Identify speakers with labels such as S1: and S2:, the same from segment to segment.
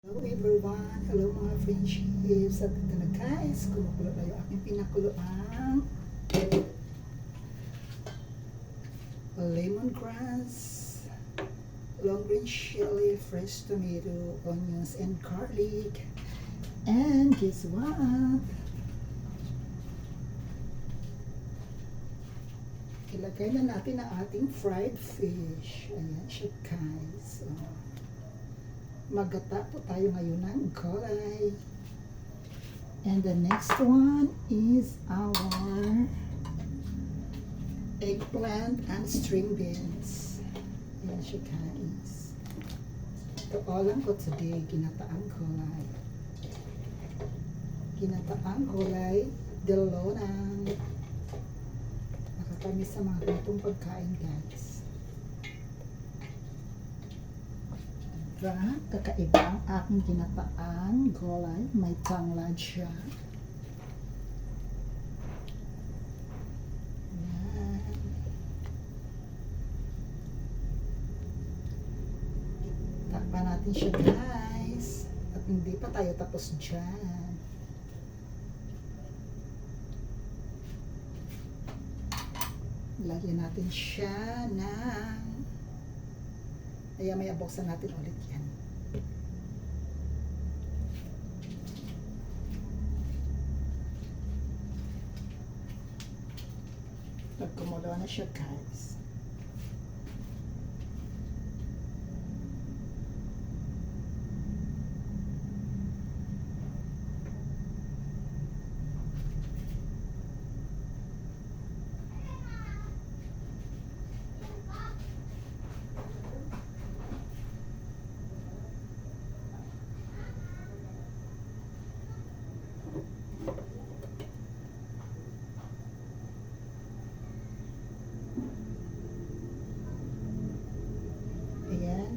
S1: Hello everyone! Hello mga friendships! At ito na guys, kumukulo tayo aking pinakuluang lemongrass, long green chili, fresh tomato, onions, and garlic. And guess what? Ilagay na natin ang ating fried fish. Ayan siya guys. Magata po tayo ngayon ng gulay. And the next one is our eggplant and string beans. Ayan siya guys. Ito all ko today, ginataang gulay. Ginataang gulay, delonang. Nakatamis sa mga ganitong pagkain guys. Kakaiba ang aking ginataang gulay. May tanglad siya. Ayan. Takpan natin siya guys. At hindi pa tayo tapos dyan. Lagyan natin siya ng maya buksan natin ulit yan. Nagkumulo na siya guys.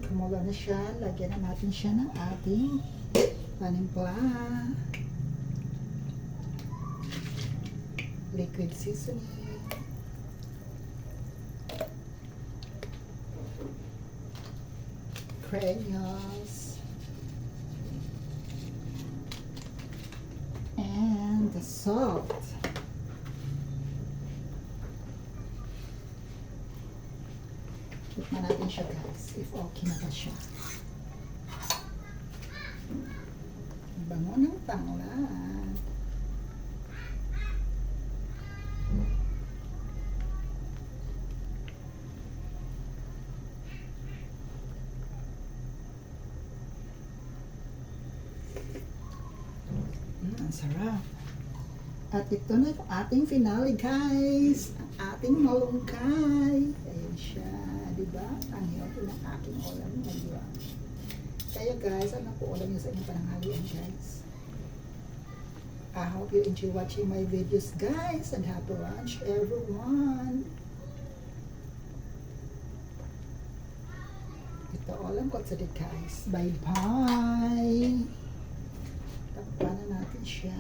S1: Kumulo na siya, lagyan na natin siya ng ating panimpla, liquid seasoning, granules, and the salt. Tikman natin siya guys, if okay na ba siya. Bango ng tanglad. Ang sarap. At ito na yung ating finale guys. Ang ating malunggay. Ayan siya. Diba? Ang healthy ng aking ulam ngayon. Kaya guys, ano po ulam nyo sa inyong pananghalian guys? I hope you enjoy watching my videos guys, and happy lunch everyone. Ito ulam ko today guys. Bye bye. Takpan na natin siya.